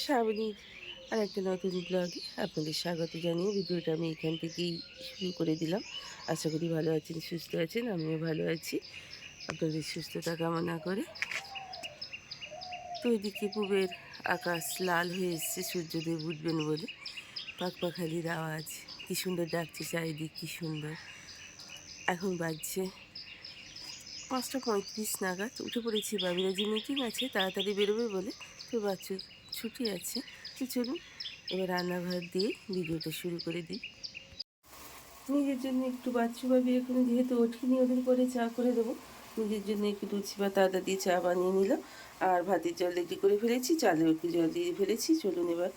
শ্রাবণীর আর একটা নতুন ব্লগে আপনাদের স্বাগত জানিয়ে ভিডিওটা আমি এখান থেকেই শুরু করে দিলাম। আশা করি ভালো আছেন, সুস্থ আছেন, আমিও ভালো আছি। আপনাদের সুস্থতা কামনা করে তো এদিকে পূবের আকাশ লাল হয়ে এসছে, সূর্যদেব উঠবেন বলে। পাখপাখালির আওয়াজ কী সুন্দর ডাকছে চারিদিক, কী সুন্দর। এখন বাজছে 5:35 নাগাদ। উঠে পড়েছি, বাবিরা যে মিটিং আছে তাড়াতাড়ি বেরোবে বলে, তো বাচ্চার ছুটি আছে। তো চলুন এবার রান্নাঘর দিয়ে ভিডিওটা শুরু করে দিই। নিজের জন্য একটু বাচ্চু বাবি এখন যেহেতু ওঠেনি, ওদের পরে চা করে দেবো। নিজের জন্য একটু লুচি বা আদা দিয়ে চা বানিয়ে নিলাম। আর ভাতের জল রেডি করে ফেলেছি, চালেও একটু জল দিয়ে ফেলেছি। চলুন এবার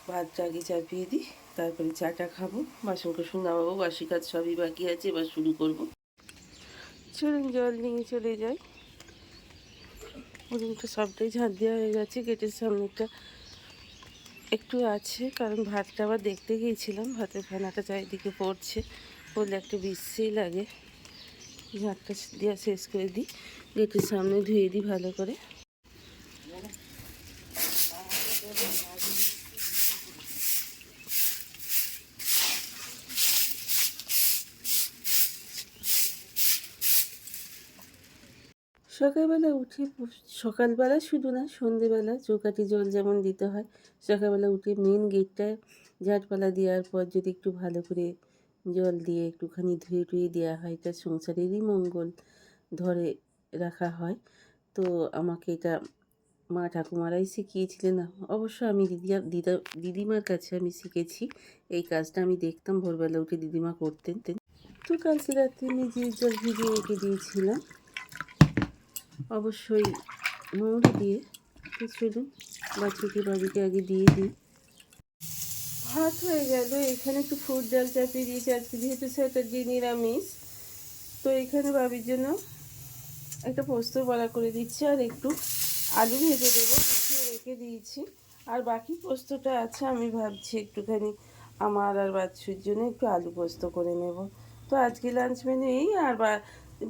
ভাতটা আগে চাপিয়ে দিই, তারপরে চাটা খাবো। বাসন কোসন নামাবো, বাসি কাজ সবই বাকি আছে, এবার শুরু করব। চলুন জল নিয়ে চলে যাই। উনুনটা সবটাই ঝাঁট দেওয়া হয়ে গেছে, গেটের সামনেটা একটু আছে, কারণ ভাতটা আবার দেখতে গিয়েছিলাম, ভাতের ফেনাটা চারিদিকে পড়ছে, পড়লে একটা বিশ্রী লাগে। ঝাঁটটা দেওয়া শেষ করে দিই, গেটের সামনে ধুয়ে দিই ভালো করে। সকালবেলা উঠে, সকালবেলা শুধু না, সন্ধেবেলা চৌকাঠি জল যেমন দিতে হয়, সকালবেলা উঠে মেন গেটটা ঝাঁটপালা দেওয়ার পর যদি একটু ভালো করে জল দিয়ে একটুখানি ধুয়ে টুয়ে দেওয়া হয়, এটা সংসারেরই মঙ্গল ধরে রাখা হয়। তো আমাকে এটা মা ঠাকুমারাই শিখিয়েছিলেন। অবশ্য আমি দিদিমার কাছে আমি শিখেছি এই কাজটা। আমি দেখতাম ভোরবেলা উঠে দিদিমা করতেন। তো কালকে রাত্রে নিজের জল ভিজিয়ে রেখে দিয়েছিলাম, অবশ্যই মৌরি দিয়ে। তো চলুন বাচ্চাকে বাবিকে আগে দিয়ে দিই। ভাত হয়ে গেল, এখানে একটু ফুট ডাল চাপিয়ে দিয়েছি, আজকে যেহেতু স্যাটারডে নিরামিষ। তো এখানে বাবির জন্য একটা পোস্ত বড়া করে দিচ্ছি, আর একটু আলু ভেজে দেবো, পিছিয়ে রেখে দিয়েছি। আর বাকি পোস্তটা আছে, আমি ভাবছি একটুখানি আমার আর বাচ্চুর জন্য একটু আলু পোস্ত করে নেব। তো আজকে লাঞ্চ মেনু এই। আর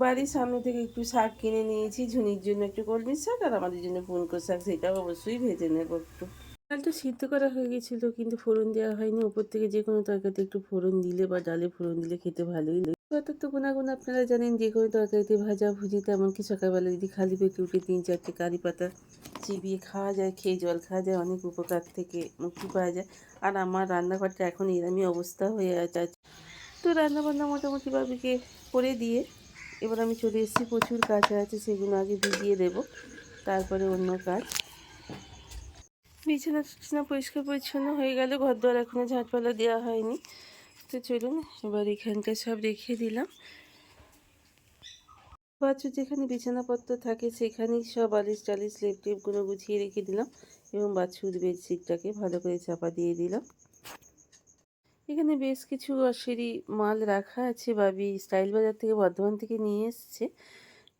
বাড়ির সামনে থেকে একটু শাক কিনে নিয়েছি, ঝুনির জন্য একটু কলমি শাক, আর আমাদের জন্য পুনকো শাক, সেটাও অবশ্যই ভেজে নেব একটু। ডালটা সিদ্ধ করা হয়ে গেছিলো, কিন্তু ফোড়ন দেওয়া হয়নি। ওপর থেকে যে কোনো তরকারিতে একটু ফোড়ন দিলে বা ডালে ফোড়ন দিলে খেতে ভালোই লাগে। কথা তো গুণাগুণ আপনারা জানেন, যে কোনো তরকারিতে ভাজা ভুজিতে, এমনকি সকালবেলা যদি খালি পেটে উঠে 3-4টে কারি পাতা চিবিয়ে খাওয়া যায়, খেয়ে জল খাওয়া যায়, অনেক উপকার থেকে মুক্তি পাওয়া যায়। আর আমার রান্নাঘরটা এখন এরমই অবস্থা হয়ে আছে। তো রান্নাবান্না মোটামুটি বাবিকে করে দিয়ে এবার আমি চলে এসেছি। প্রচুর কাঁচা আছে, সেগুলো আগে ভিজিয়ে দেবো, তারপরে অন্য কাজ। বিছানা পরিষ্কার পরিচ্ছন্ন হয়ে গেল, ঘর দোয়ার এখনও ঝাঁটপালা দেওয়া হয়নি। তো চলুন এবার এখানটা সব রেখে দিলাম। বাচ্চা যেখানে বিছানাপত্র থাকে সেখানেই সব বালিশ টালিশ লেপ টেপগুলো গুছিয়ে রেখে দিলাম, এবং বাচ্চুর বেডশিটটাকে ভালো করে চাপা দিয়ে দিলাম। এখানে বেশ কিছু গ্রসারি মাল রাখা আছে, বাবি স্টাইল বাজার থেকে, বর্ধমান থেকে নিয়ে এসছে।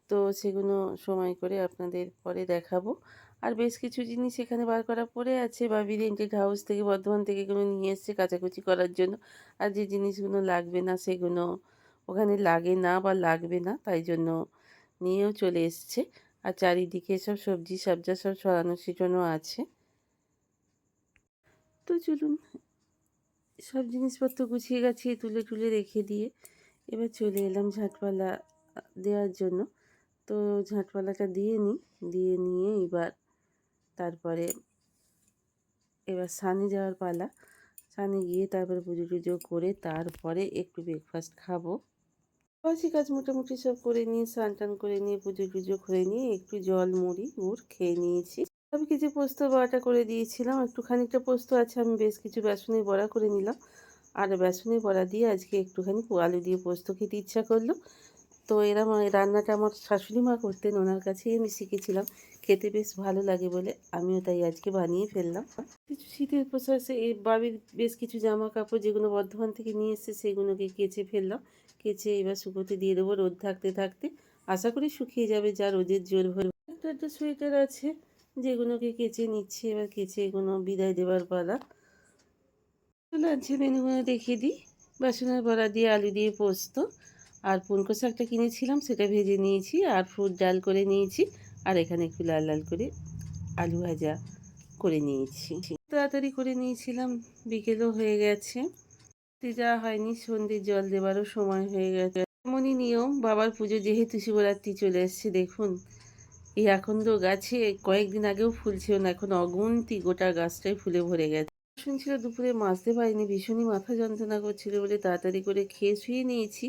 তো সেগুলো সময় করে আপনাদের পরে দেখাবো। আর বেশ কিছু জিনিস এখানে বার করা পড়ে আছে, বাবি রেন্টেড হাউস থেকে, বর্ধমান থেকে এগুলো নিয়ে এসছে কাচাকুচি করার জন্য। আর যে জিনিসগুলো লাগবে না সেগুলো ওখানে লাগে না বা লাগবে না, তাই জন্য নিয়েও চলে এসছে। আর চারিদিকে সব সবজি সবজা সব ছড়ানো ছিটানো আছে। তো চলুন সব জিনিসপত্র গুছিয়ে গাছিয়ে তুলে টুলে রেখে দিয়ে এবার চলে এলাম ঝাঁটপালা দেওয়ার জন্য। তো ঝাঁটপালাটা দিয়ে নিয়ে তারপরে এবার স্নানে যাওয়ার পালা। স্নানে গিয়ে তারপরে পুজো টুজো করে তারপরে একটু ব্রেকফাস্ট খাবো। বাসি কাজ মোটামুটি সব করে নিয়ে, স্নান টান করে নিয়ে, পুজো টুজো করে নিয়ে একটু জল মুড়ি গুড় খেয়ে নিয়েছি। আমি কিছু পোস্ত বড়াটা করে দিয়েছিলাম, একটু খানিকটা পোস্ত আছে, আমি বেশ কিছু বেসনের বড়া করে নিলাম। আর বেসনের বড়া দিয়ে আজকে একটুখানি আলু দিয়ে পোস্ত খেতে ইচ্ছা করলো। তো এরম রান্নাটা আমার শাশুড়ি মা করতেন, ওনার কাছেই আমি শিখেছিলাম। খেতে বেশ ভালো লাগে বলে আমিও তাই আজকে বানিয়ে ফেললাম। কিছু শীতের পোশাকে এই বাবির বেশ কিছু জামা কাপড় যেগুলো বর্ধমান থেকে নিয়ে এসেছে সেগুলোকে কেচে ফেললাম। কেচে এবার শুকোতে দিয়ে দেবো, রোদ থাকতে থাকতে আশা করি শুকিয়ে যাবে, যা রোদের জোর ভরে। একটা সোয়েটার আছে যেগুলোকে কেচে নিচ্ছি, এবার কেচে এগুলো বিদায় দেওয়ার পালা। লাঞ্চে মেনুগুলো দেখিয়ে দিই। বেসনের বড়া দিয়ে আলু দিয়ে পোস্ত, আর পুনকো শাকটা কিনেছিলাম সেটা ভেজে নিয়েছি, আর ফুট ডাল করে নিয়েছি, আর এখানে একটু লাল লাল করে আলু ভাজা করে নিয়েছি। তাড়াতাড়ি করে নিয়েছিলাম, বিকেলও হয়ে গেছে, যাওয়া হয়নি, সন্ধ্যের জল দেবারও সময় হয়ে গেছে। এমনই নিয়ম, বাবার পুজো যেহেতু শিবরাত্রি চলে এসছে, দেখুন এই আকন্দ গাছে কয়েকদিন আগেও ফুল ছিল না, এখন অগুন্তি গোটা গাছটাই ফুলে ভরে গেছে। শুনছিল দুপুরে মাজতে পারিনি, ভীষণই মাথা যন্ত্রণা করছিল বলে তাড়াতাড়ি করে খেয়ে শুয়ে নিয়েছি।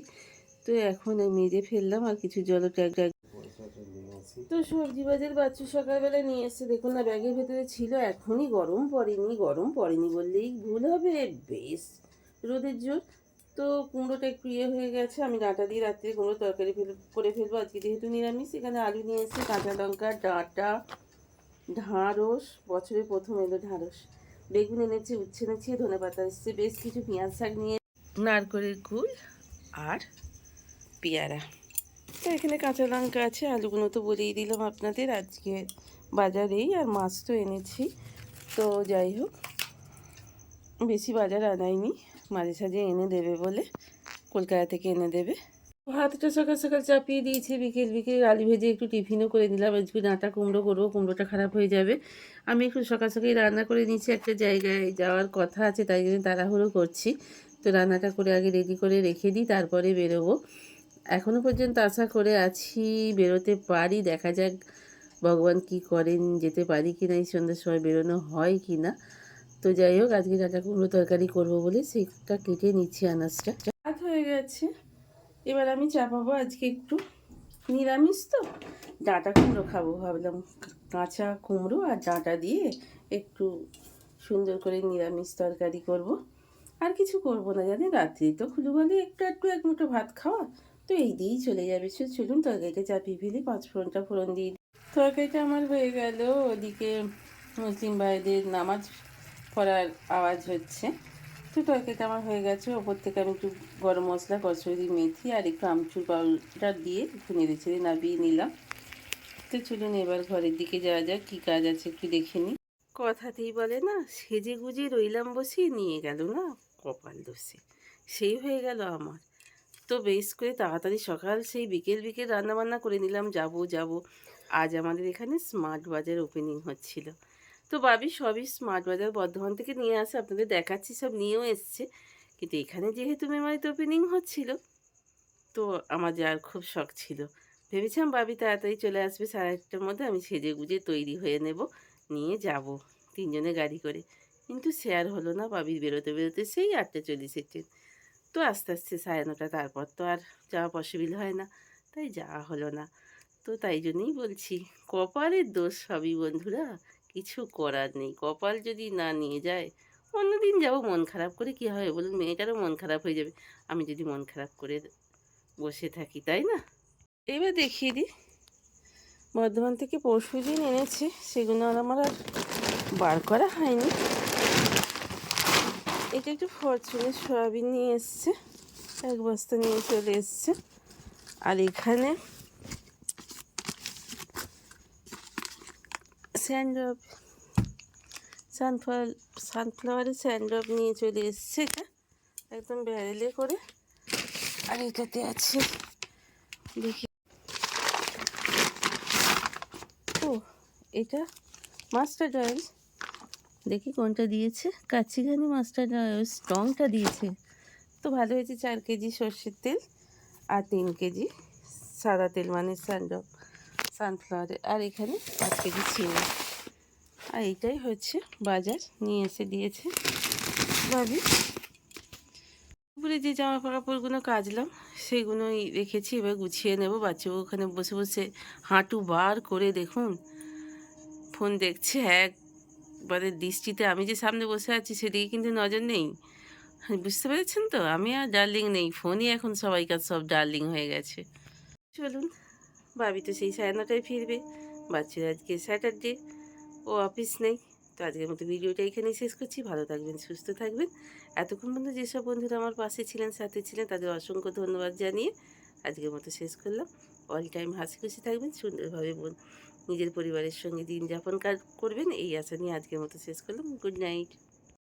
তো এখন মেজে ফেললাম আর কিছু জলও ট্যাগ। তো সবজি বাজার বাচ্চু সকালবেলা নিয়ে এসে দেখুন না, ব্যাগের ভেতরে ছিল, এখনই গরম পড়েনি বললেই ভুল হবে, বেশ রোদের জোর। তো কুমড়োটা একটু হয়ে গেছে, আমি ডাঁটা দিয়ে রাত্রে কুমড়ো তরকারি করে ফেলবো আজকে যেহেতু নিরামিষ। এখানে আলু নিয়ে এসে, কাঁচা লঙ্কা, ডাঁটা, ঢ্যাঁড়স, বছরের প্রথম এলো ঢ্যাঁড়স, বেগুন এনেছি, উচ্ছে এনেছি, ধনেপাতা এসছে, বেশ কিছু পেঁয়াজ শাক নিয়ে, নারকলের কুল আর পেয়ারা। তো এখানে কাঁচা লঙ্কা আছে, আলুগুলো তো বলেই দিলাম আপনাদের, আজকে বাজারেই, আর মাছ তো এনেছি। তো যাই হোক, বেশি বাজার আনাইনি, মাঝে সাঝে এনে দেবে বলে, কলকাতা থেকে এনে দেবে। ভাতটা সকাল সকাল চাপিয়ে দিয়েছি, বিকেল আলু ভেজে একটু টিফিনও করে নিলাম। আজকে ডাঁটা কুমড়ো করবো, কুমড়োটা খারাপ হয়ে যাবে। আমি একটু সকাল সকালই রান্না করে নিচ্ছি, একটা জায়গায় যাওয়ার কথা আছে, তাই জন্য তাড়াহুড়ো করছি। তো রান্নাটা করে আগে রেডি করে রেখে দিই, তারপরে বেরোবো। এখনও পর্যন্ত আশা করে আছি বেরোতে পারি, দেখা যাক ভগবান কি করেন, যেতে পারি কি না, এই সন্ধ্যের সময় বেরোনো হয় কি না। তো যাই হোক, আজকে ডাঁটা কুমড়ো তরকারি করবো বলে সেটা কেটে নিচ্ছি, আনাজটা রাত হয়ে গেছে। এবার আমি চাপাবো, আজকে একটু নিরামিষ তো, ডাঁটা কুমড়ো খাবো ভাবলাম, কাঁচা কুমড়ো আর ডাঁটা দিয়ে একটু সুন্দর করে নিরামিষ তরকারি করব। আর কিছু করব না, জানেন রাত্রি তো খুলু বলে একটু এক মুঠো ভাত খাওয়া, তো এই দিয়েই চলে যাবে। চলুন তরকারিটা চাপিয়ে ফেলি, 5 ফোড়নটা ফোড়ন দিয়ে দিই। তরকারিটা আমার হয়ে গেল, ওদিকে মুসলিম ভাইদের নামাজ পড়ার আওয়াজ হচ্ছে। তো তরকারিটা আমার হয়ে গেছে, ওপর থেকে আমি একটু গরম মশলা, কসুরি মেথি আর একটু আমচুর পাউডার দিয়ে একটু নেড়ে ছেড়ে নামিয়ে নিলাম। তো চলুন এবার ঘরের দিকে যাওয়া যাক, কী কাজ আছে একটু দেখে নিই। কথাতেই বলে না, সেজে গুজে রইলাম বসে, নিয়ে গেল না কপাল দোষে, সেই হয়ে গেল আমার। তো বেশ করে তাড়াতাড়ি সকাল সেই বিকেল রান্নাবান্না করে নিলাম, যাব। আজ আমাদের এখানে স্মার্ট বাজার ওপেনিং হচ্ছিল। তো ভাবি সবই স্মার্ট বাজার বর্ধমান থেকে নিয়ে আসে, আপনাদের দেখাচ্ছি, সব নিয়েও এসছে। কিন্তু এখানে যেহেতু মেমারিতে ওপেনিং হচ্ছিল, তো আমার যাওয়ার খুব শখ ছিল। ভেবেছিলাম ভাবি তাড়াতাড়ি চলে আসবে 1:30টার মধ্যে, আমি সেজে গুজে তৈরি হয়ে নেব, নিয়ে যাব 3 জনে গাড়ি করে। কিন্তু শেয়ার হলো না, ভাবির বেরোতে সেই 8:40 ট্রেন। তো আস্তে 9:30, তারপর তো আর যাওয়া পসিবল হয় না, তাই যাওয়া হলো না। তো তাই জন্যই বলছি, কপালের দোষ সবই বন্ধুরা, কিছু করার নেই। কপাল যদি না নিয়ে যায়, অন্যদিন যাবো, মন খারাপ করে কী হবে বলুন, মেয়েটারও মন খারাপ হয়ে যাবে আমি যদি মন খারাপ করে বসে থাকি, তাই না? এবার দেখিয়ে দিই, বর্ধমান থেকে পরশুদিন এনেছে, সেগুলো আর আমার আর বার করা হয়নি। এটা একটু ফরচুনের সয়াবিন নিয়ে এসছে, 1 বস্তা নিয়ে চলে এসছে। আর এখানে স্যান্ড্রপ, সানফ্লাওয়ারের স্যান্ড্রপ নিয়ে চলে এসছে, এটা একদম ব্যারেলে করে। আর এটাতে আছে, দেখি, ও এটা মাস্টার্ড অয়েল, দেখি কোনটা দিয়েছে, কাচ্চিঘানি মাস্টার্ড অয়েল স্ট্রংটা দিয়েছে। তো ভালো হয়েছে, 4 কেজি সর্ষের তেল আর 3 কেজি সাদা তেল, মানে সানফ্লাওয়ারের। আর এখানে 5 কেজি চিনি। আর এইটাই হচ্ছে বাজার, নিয়ে এসে দিয়েছে ভাবি। দুপুরে যে জামা কাপড়গুলো কাচলাম সেগুলোই রেখেছি, এবার গুছিয়ে নেব। বাচ্চাও ওখানে বসে বসে হাঁটু বার করে দেখুন ফোন দেখছে একবারে দৃষ্টিতে। আমি যে সামনে বসে আছি সেদিকে কিন্তু নজর নেই, বুঝতে পেরেছেন তো, আমি আর ডার্লিং নেই, ফোনই এখন সবাইকার সব ডার্লিং হয়ে গেছে। চলুন, ভাবি তো সেই 9:30টায় ফিরবে, বাচ্চার আজকে স্যাটারডে, ও অফিস নেই। তো আজকের মতো ভিডিওটা এখানেই শেষ করছি, ভালো থাকবেন, সুস্থ থাকবেন। এতক্ষণ পর্যন্ত যেসব বন্ধুরা আমার পাশে ছিলেন, সাথে ছিলেন, তাদের অসংখ্য ধন্যবাদ জানিয়ে আজকের মতো শেষ করলাম। অল টাইম হাসি খুশি থাকবেন, সুন্দরভাবে নিজের পরিবারের সঙ্গে দিন যাপন করবেন, এই আশা নিয়ে আজকের মতো শেষ করলাম। Good night.